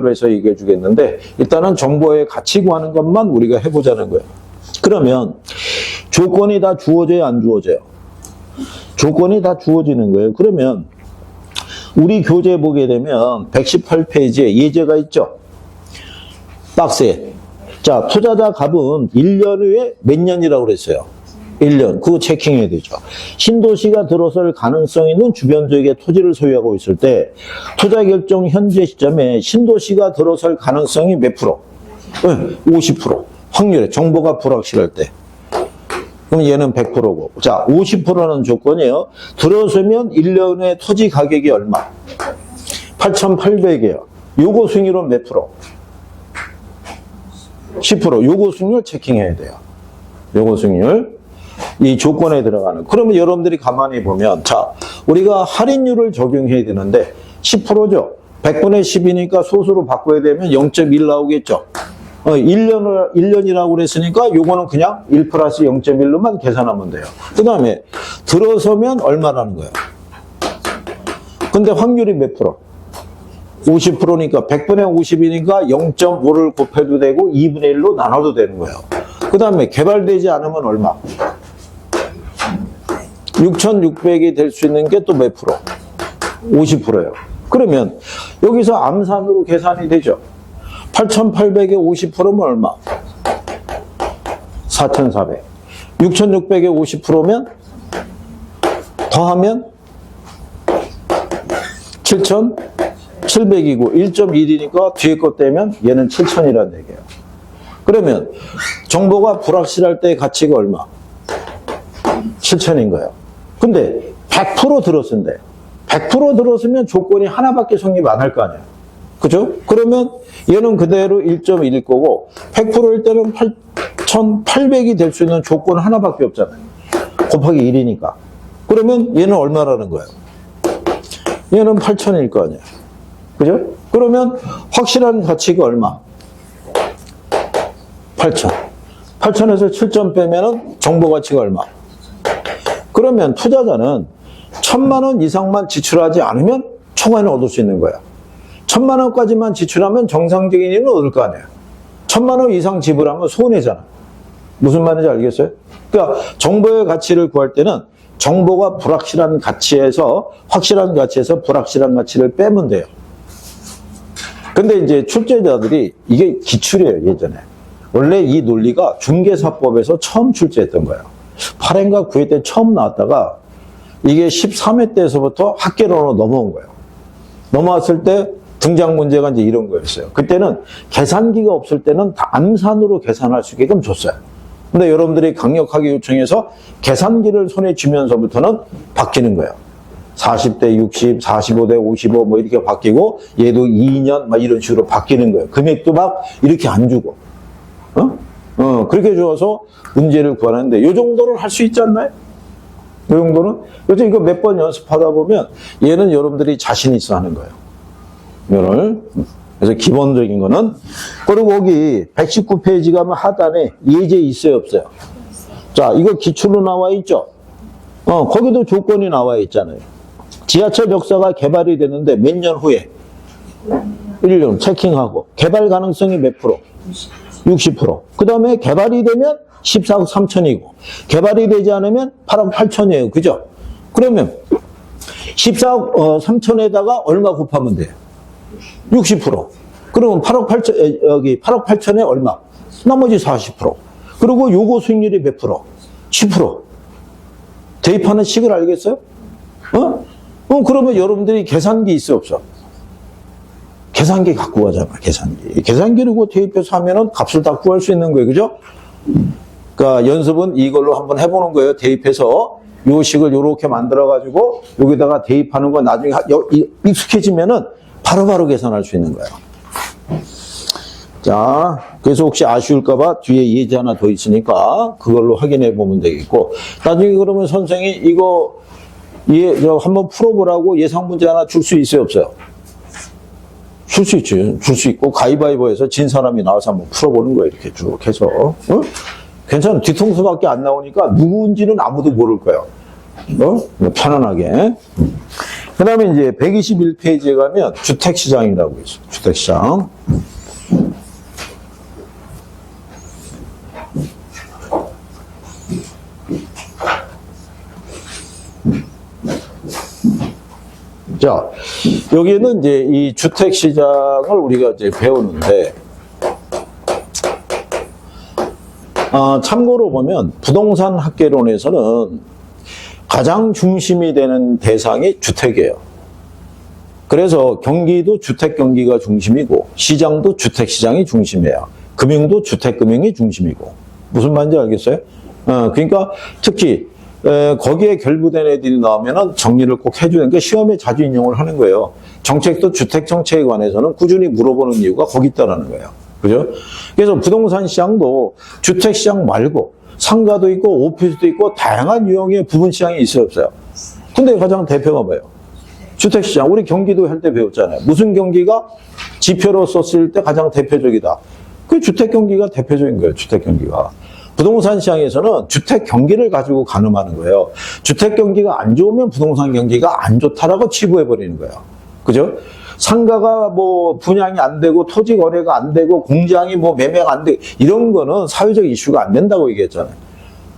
발표를 해서 얘기해 주겠는데 일단은 정보의 가치 구하는 것만 우리가 해보자는 거예요. 그러면 조건이 다 주어져요, 안 주어져요? 조건이 다 주어지는 거예요. 그러면 우리 교재 보게 되면 118페이지에 예제가 있죠. 박스에. 자, 투자자 값은 1년 후에 몇 년이라고 그랬어요? 1년. 그거 체킹해야 되죠. 신도시가 들어설 가능성 있는 주변 지역의 토지를 소유하고 있을 때 투자 결정 현재 시점에 신도시가 들어설 가능성이 몇 프로? 50%. 확률에 정보가 불확실할 때. 그럼 얘는 100%고. 자, 50%는 조건이에요. 들어서면 1년 후에 토지 가격이 얼마? 8,800이에요. 요거 수익률은 몇 프로? 10%. 요거 수익률 체킹해야 돼요. 요거 수익률. 이 조건에 들어가는. 그러면 여러분들이 가만히 보면, 자, 우리가 할인율을 적용해야 되는데 10%죠. 100분의 10이니까 소수로 바꿔야 되면 0.1 나오겠죠. 1년이라고 그랬으니까 요거는 그냥 1 플러스 0.1로만 계산하면 돼요. 그 다음에 들어서면 얼마라는 거예요? 근데 확률이 몇 프로? 50%니까 100분의 50이니까 0.5를 곱해도 되고 2분의 1로 나눠도 되는 거예요. 그 다음에 개발되지 않으면 얼마? 6,600이 될 수 있는 게 또 몇 프로? 50%예요. 그러면 여기서 암산으로 계산이 되죠. 8,800에 50%면 얼마? 4,400. 6,600에 50%면 더하면 7,700이고 1.1이니까 뒤에 거 떼면 얘는 7,000이라는 얘기예요. 그러면 정보가 불확실할 때의 가치가 얼마? 7,000인 거예요. 근데 100% 들었는데 100% 들었으면 조건이 하나밖에 성립 안 할 거 아니에요. 그죠? 그러면 얘는 그대로 1.1일 거고 100%일 때는 8,800이 될 수 있는 조건 하나밖에 없잖아요. 곱하기 1이니까. 그러면 얘는 얼마라는 거예요? 얘는 8,000일 거 아니에요. 그죠? 그러면 확실한 가치가 얼마? 8,000. 8,000에서 7,000 빼면은 정보 가치가 얼마? 그러면 투자자는 1,000만 원 이상만 지출하지 않으면 초과는 얻을 수 있는 거예요. 1,000만 원까지만 지출하면 정상적인 일은 얻을 거 아니에요. 1,000만 원 이상 지불하면 손해잖아. 무슨 말인지 알겠어요? 그러니까 정보의 가치를 구할 때는 정보가 불확실한 가치에서 확실한 가치에서 불확실한 가치를 빼면 돼요. 근데 이제 출제자들이 이게 기출이에요, 예전에. 원래 이 논리가 중개사법에서 처음 출제했던 거예요. 8회인가 9회 때 처음 나왔다가 이게 13회 때에서부터 학계론으로 넘어온 거예요. 넘어왔을 때 등장 문제가 이제 이런 거였어요. 그때는 계산기가 없을 때는 다 암산으로 계산할 수 있게끔 줬어요. 근데 여러분들이 강력하게 요청해서 계산기를 손에 쥐면서부터는 바뀌는 거예요. 40대 60, 45대 55 뭐 이렇게 바뀌고 얘도 2년 막 이런 식으로 바뀌는 거예요. 금액도 막 이렇게 안 주고. 그렇게 줘서 문제를 구하는데 요 정도는 할 수 있지 않나요? 요 정도는? 그래서 이거 몇 번 연습하다 보면 얘는 여러분들이 자신 있어 하는 거예요. 이거를. 그래서 기본적인 거는. 그리고 거기 119페이지 가면 하단에 예제 있어요, 없어요? 자, 이거 기출로 나와 있죠? 거기도 조건이 나와 있잖아요. 지하철 역사가 개발이 됐는데 몇 년 후에? 1년 체킹하고. 개발 가능성이 몇 프로? 60%. 그 다음에 개발이 되면 14억 3천이고, 개발이 되지 않으면 8억 8천이에요. 그죠? 그러면 14억 3천에다가 얼마 곱하면 돼요? 60%. 그러면 8억 8천, 여기 8억 8천에 얼마? 나머지 40%. 그리고 요거 수익률이 몇 프로? 10%. 대입하는 식을 알겠어요? 그러면 여러분들이 계산기 있어, 없어? 계산기 갖고 가잖아, 계산기. 계산기를 대입해서 하면은 값을 다 구할 수 있는 거예요. 그죠? 그러니까 연습은 이걸로 한번 해보는 거예요. 대입해서 요 식을 요렇게 만들어가지고 여기다가 대입하는 거 나중에 익숙해지면은 바로바로 계산할 수 있는 거예요. 자, 그래서 혹시 아쉬울까봐 뒤에 예제 하나 더 있으니까 그걸로 확인해 보면 되겠고, 나중에 그러면 선생이 이거 한번 풀어보라고 예상 문제 하나 줄 수 있어요, 없어요? 줄 수 있지. 줄 수 있고, 가위바위보에서 진 사람이 나와서 한번 풀어보는 거예요. 이렇게 쭉 해서. 괜찮아. 뒤통수밖에 안 나오니까 누구인지는 아무도 모를 거예요. 편안하게. 그 다음에 이제 121페이지에 가면 주택시장이라고 있어요. 주택시장. 자, 여기는 이제 이 주택시장을 우리가 이제 배우는데, 참고로 보면 부동산 학개론에서는 가장 중심이 되는 대상이 주택이에요. 그래서 경기도 주택 경기가 중심이고 시장도 주택 시장이 중심이에요. 금융도 주택 금융이 중심이고. 무슨 말인지 알겠어요? 그러니까 특히 거기에 결부된 애들이 나오면은 정리를 꼭 해주는 게 시험에 자주 인용을 하는 거예요. 정책도 주택 정책에 관해서는 꾸준히 물어보는 이유가 거기 있다라는 거예요. 그죠? 그래서 부동산 시장도 주택 시장 말고 상가도 있고 오피스도 있고 다양한 유형의 부분 시장이 있어요, 없어요? 근데 가장 대표가 뭐예요? 주택 시장. 우리 경기도 할 때 배웠잖아요. 무슨 경기가 지표로 썼을 때 가장 대표적이다. 그게 주택 경기가 대표적인 거예요, 주택 경기가. 부동산 시장에서는 주택 경기를 가지고 가늠하는 거예요. 주택 경기가 안 좋으면 부동산 경기가 안 좋다라고 치부해 버리는 거예요. 그죠? 상가가 뭐 분양이 안 되고 토지 거래가 안 되고 공장이 뭐 매매가 안 되고 이런 거는 사회적 이슈가 안 된다고 얘기했잖아요.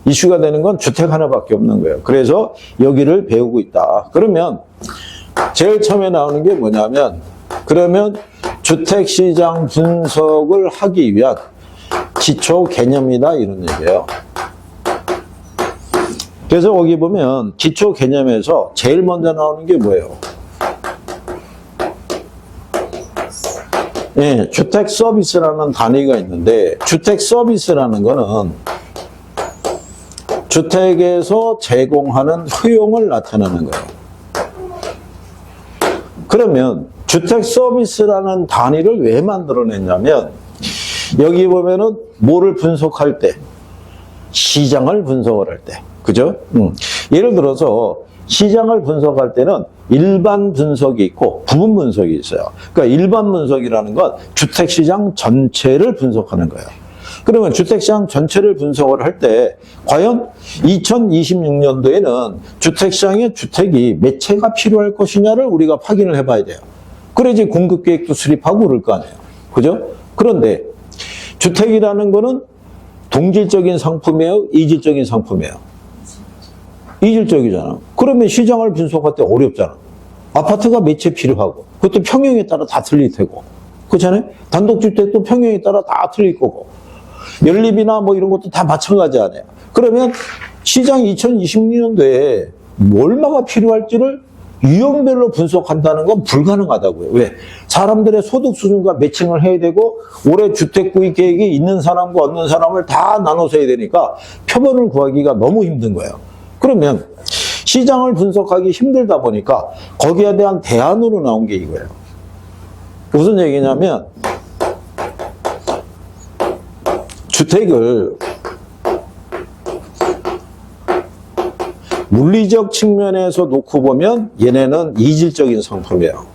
이슈가 되는 건 주택 하나밖에 없는 거예요. 그래서 여기를 배우고 있다. 그러면 제일 처음에 나오는 게 뭐냐면, 그러면 주택시장 분석을 하기 위한 기초 개념이다 이런 얘기예요. 그래서 거기 보면 기초 개념에서 제일 먼저 나오는 게 뭐예요? 예, 주택 서비스라는 단위가 있는데, 주택 서비스라는 거는 주택에서 제공하는 효용을 나타내는 거예요. 그러면 주택 서비스라는 단위를 왜 만들어냈냐면, 여기 보면은 뭐를 분석할 때, 시장을 분석을 할 때, 그죠? 예를 들어서 시장을 분석할 때는 일반 분석이 있고 부분 분석이 있어요. 그러니까 일반 분석이라는 건 주택시장 전체를 분석하는 거예요. 그러면 주택시장 전체를 분석을 할 때 과연 2026년도에는 주택시장에 주택이 몇 채가 필요할 것이냐를 우리가 확인을 해봐야 돼요. 그래야지 공급계획도 수립하고 그럴 거 아니에요. 그죠? 그런데 주택이라는 거는 동질적인 상품이에요? 이질적인 상품이에요? 이질적이잖아. 그러면 시장을 분석할 때 어렵잖아. 아파트가 몇 채 필요하고, 그것도 평형에 따라 다 틀릴 테고. 그렇잖아요? 단독주택도 평형에 따라 다 틀릴 거고. 연립이나 뭐 이런 것도 다 마찬가지 아니에요. 그러면 시장 2026년도에 얼마가 필요할지를 유형별로 분석한다는 건 불가능하다고요. 왜? 사람들의 소득 수준과 매칭을 해야 되고, 올해 주택 구입 계획이 있는 사람과 없는 사람을 다 나눠서 해야 되니까 표본을 구하기가 너무 힘든 거예요. 그러면 시장을 분석하기 힘들다 보니까 거기에 대한 대안으로 나온 게 이거예요. 무슨 얘기냐면, 주택을 물리적 측면에서 놓고 보면 얘네는 이질적인 상품이에요.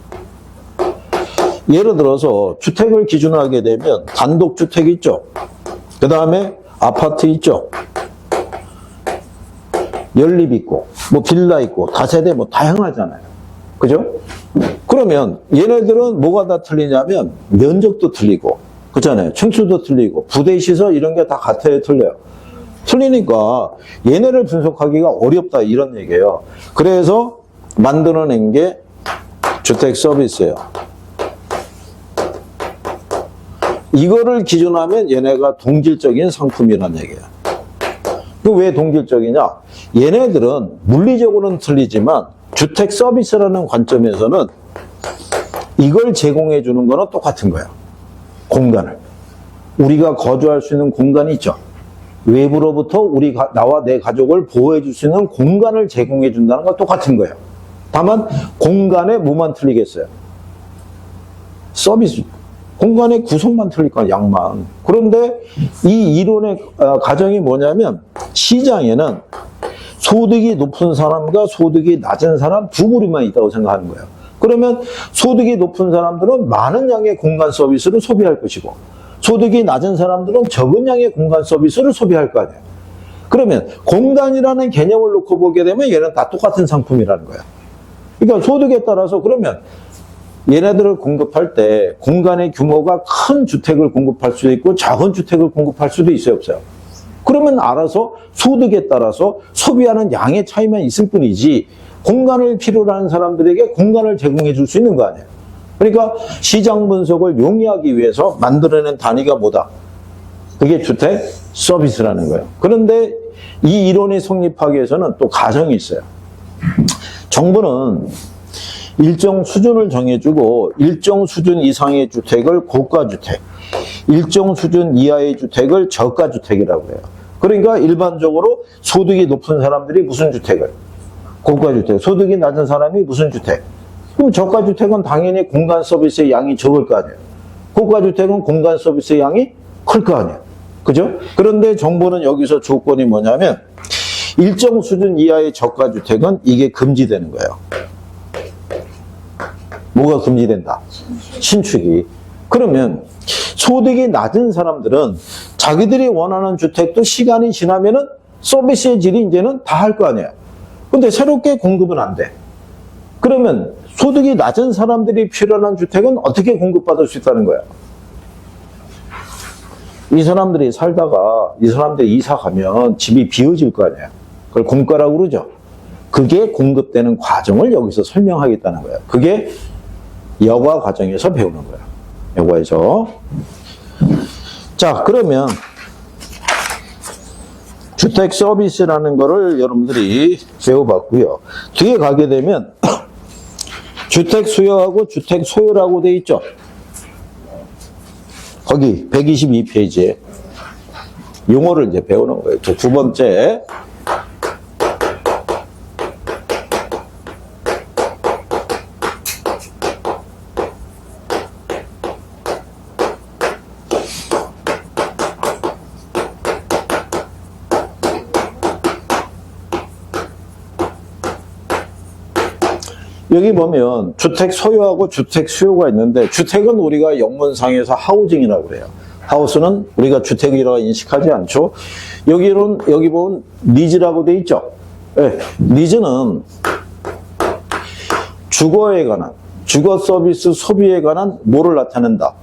예를 들어서 주택을 기준으로 하게 되면 단독주택 있죠. 그 다음에 아파트 있죠. 연립 있고, 뭐 빌라 있고, 다세대 뭐 다양하잖아요. 그죠? 그러면 얘네들은 뭐가 다 틀리냐면 면적도 틀리고, 그렇잖아요. 층수도 틀리고, 부대시설 이런 게 다 같아요, 틀려요. 틀리니까 얘네를 분석하기가 어렵다 이런 얘기예요. 그래서 만들어낸 게 주택 서비스예요. 이거를 기준하면 얘네가 동질적인 상품이란 얘기예요. 왜 동질적이냐? 얘네들은 물리적으로는 틀리지만 주택 서비스라는 관점에서는 이걸 제공해 주는 거는 똑같은 거예요. 공간을. 우리가 거주할 수 있는 공간이 있죠. 외부로부터 나와 내 가족을 보호해 줄 수 있는 공간을 제공해 준다는 건 똑같은 거예요. 다만 공간에 뭐만 틀리겠어요? 서비스. 공간의 구성만 틀릴 거야, 양만. 그런데 이 이론의 가정이 뭐냐면, 시장에는 소득이 높은 사람과 소득이 낮은 사람 두 부류만 있다고 생각하는 거예요. 그러면 소득이 높은 사람들은 많은 양의 공간 서비스를 소비할 것이고, 소득이 낮은 사람들은 적은 양의 공간 서비스를 소비할 거 아니에요. 그러면 공간이라는 개념을 놓고 보게 되면 얘는 다 똑같은 상품이라는 거예요. 그러니까 소득에 따라서 그러면 얘네들을 공급할 때 공간의 규모가 큰 주택을 공급할 수도 있고 작은 주택을 공급할 수도 있어요, 없어요? 그러면 알아서 소득에 따라서 소비하는 양의 차이만 있을 뿐이지 공간을 필요로 하는 사람들에게 공간을 제공해 줄 수 있는 거 아니에요. 그러니까 시장 분석을 용이하기 위해서 만들어낸 단위가 뭐다? 그게 주택 서비스라는 거예요. 그런데 이 이론이 성립하기 위해서는 또 가정이 있어요. 정부는 일정 수준을 정해주고 일정 수준 이상의 주택을 고가주택, 일정 수준 이하의 주택을 저가주택이라고 해요. 그러니까 일반적으로 소득이 높은 사람들이 무슨 주택을? 고가주택. 소득이 낮은 사람이 무슨 주택? 그럼 저가주택은 당연히 공간 서비스의 양이 적을 거 아니에요. 고가주택은 공간 서비스의 양이 클 거 아니에요. 그죠? 그런데 정부는 여기서 조건이 뭐냐면 일정 수준 이하의 저가주택은 이게 금지되는 거예요. 뭐가 금지된다? 신축이. 그러면 소득이 낮은 사람들은 자기들이 원하는 주택도 시간이 지나면은 서비스의 질이 이제는 다 할 거 아니에요. 근데 새롭게 공급은 안 돼. 그러면 소득이 낮은 사람들이 필요한 주택은 어떻게 공급받을 수 있다는 거야? 이 사람들이 살다가 이 사람들이 이사 가면 집이 비어질 거 아니에요. 그걸 공가라고 그러죠. 그게 공급되는 과정을 여기서 설명하겠다는 거예요. 그게 여가 과정에서 배우는 거예요. 여가에서. 자, 그러면 주택 서비스라는 거를 여러분들이 배워봤고요. 뒤에 가게 되면 주택 수요하고 주택 소요라고 돼 있죠. 거기 122페이지에 용어를 이제 배우는 거예요. 두 번째. 여기 보면 주택 소유하고 주택 수요가 있는데 주택은 우리가 영문상에서 하우징이라고 그래요. 하우스는 우리가 주택이라고 인식하지 않죠. 여기 보면 니즈라고 돼 있죠. 네, 니즈는 주거에 관한, 주거 서비스 소비에 관한 뭐를 나타낸다?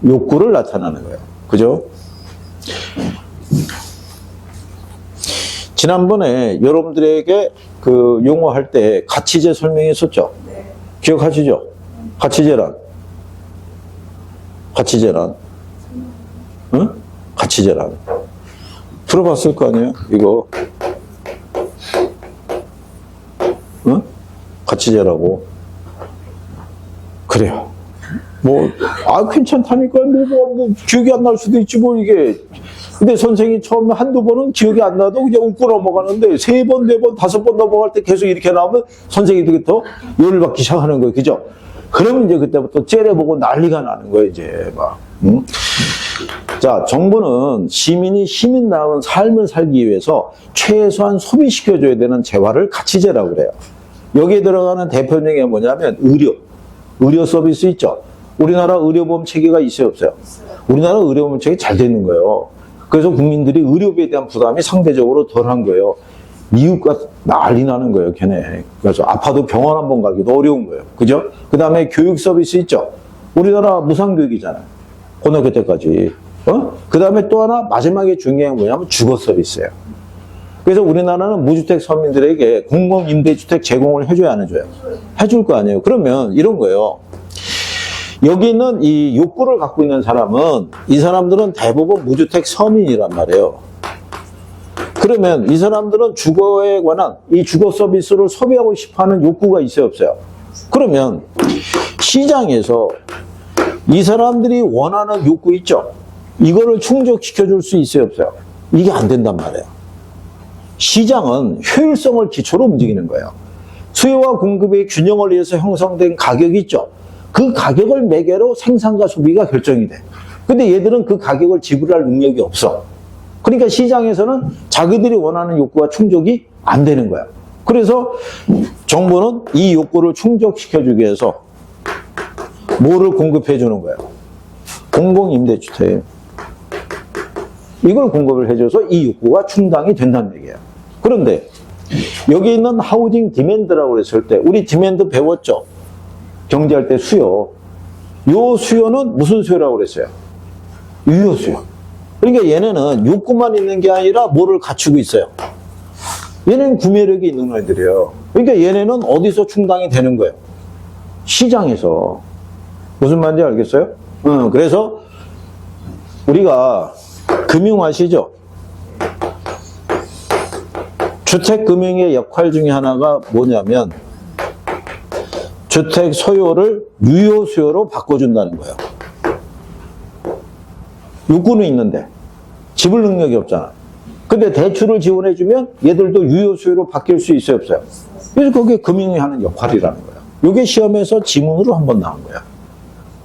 욕구를 나타내는 거예요. 그죠? 지난번에 여러분들에게 그 용어 할 때 가치제 설명했었죠? 네. 기억하시죠? 가치제란? 응? 가치제란. 들어봤을 거 아니에요? 이거. 응? 가치제라고. 그래요. 괜찮다니까. 기억이 안 날 수도 있지, 이게. 근데 선생님이 처음에 한두 번은 기억이 안 나도 그냥 웃고 넘어가는데 3번, 4번, 5번 넘어갈 때 계속 이렇게 나오면 선생님들이 또 열을 받기 시작하는 거예요. 그죠? 그러면 이제 그때부터 째려보고 난리가 나는 거예요, 이제 막. 응? 자, 정부는 시민이 힘있는 삶을 살기 위해서 최소한 소비시켜줘야 되는 재화를 가치재라고 그래요. 여기에 들어가는 대표적인 게 뭐냐면 의료 서비스 있죠? 우리나라 의료보험 체계가 있어요, 없어요? 우리나라 의료보험 체계 잘 되는 거예요. 그래서 국민들이 의료비에 대한 부담이 상대적으로 덜한 거예요. 미국과 난리 나는 거예요, 걔네. 그래서 아파도 병원 한번 가기도 어려운 거예요. 그죠? 그 다음에 교육 서비스 있죠? 우리나라 무상교육이잖아요. 고등학교 때까지. 그 다음에 또 하나 마지막에 중요한 게 뭐냐면 주거 서비스예요. 그래서 우리나라는 무주택 서민들에게 공공임대주택 제공을 해줘야 안 해줘요? 해줄 거 아니에요. 그러면 이런 거예요. 여기 있는 이 욕구를 갖고 있는 사람은 이 사람들은 대부분 무주택 서민이란 말이에요. 그러면 이 사람들은 주거에 관한 이 주거 서비스를 소비하고 싶어하는 욕구가 있어요, 없어요? 그러면 시장에서 이 사람들이 원하는 욕구 있죠? 이거를 충족시켜 줄 수 있어요, 없어요? 이게 안 된단 말이에요. 시장은 효율성을 기초로 움직이는 거예요. 수요와 공급의 균형을 위해서 형성된 가격이 있죠? 그 가격을 매개로 생산과 소비가 결정이 돼. 근데 얘들은 그 가격을 지불할 능력이 없어. 그러니까 시장에서는 자기들이 원하는 욕구가 충족이 안 되는 거야. 그래서 정부는 이 욕구를 충족시켜주기 위해서 뭐를 공급해 주는 거야? 공공임대주택. 이걸 공급을 해줘서 이 욕구가 충당이 된다는 얘기야. 그런데 여기 있는 하우징 디맨드라고 그랬을 때, 우리 디맨드 배웠죠? 경제할 때 수요. 요 수요는 무슨 수요라고 그랬어요? 유효 수요. 그러니까 얘네는 욕구만 있는 게 아니라 뭐를 갖추고 있어요? 얘네는 구매력이 있는 애들이에요. 그러니까 얘네는 어디서 충당이 되는 거예요? 시장에서. 무슨 말인지 알겠어요? 그래서 우리가 금융 아시죠? 주택금융의 역할 중에 하나가 뭐냐면 주택 소요를 유효 수요로 바꿔준다는 거예요. 욕구는 있는데 지불 능력이 없잖아. 근데 대출을 지원해주면 얘들도 유효 수요로 바뀔 수 있어요, 없어요? 그래서 그게 금융이 하는 역할이라는 거예요. 이게 시험에서 지문으로 한번 나온 거야.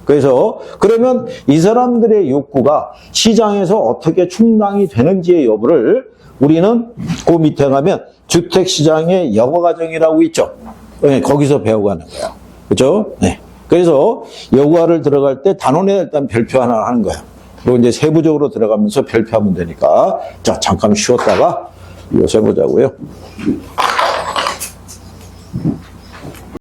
그래서 그러면 이 사람들의 욕구가 시장에서 어떻게 충당이 되는지의 여부를 우리는 그 밑에 가면 주택시장의 여과과정이라고 있죠. 네, 거기서 배워가는 거예요. 그렇죠? 네. 그래서 여과를 들어갈 때 단원에 일단 별표 하나 하는 거예요. 그리고 이제 세부적으로 들어가면서 별표하면 되니까 자 잠깐 쉬었다가 이거 해보자고요.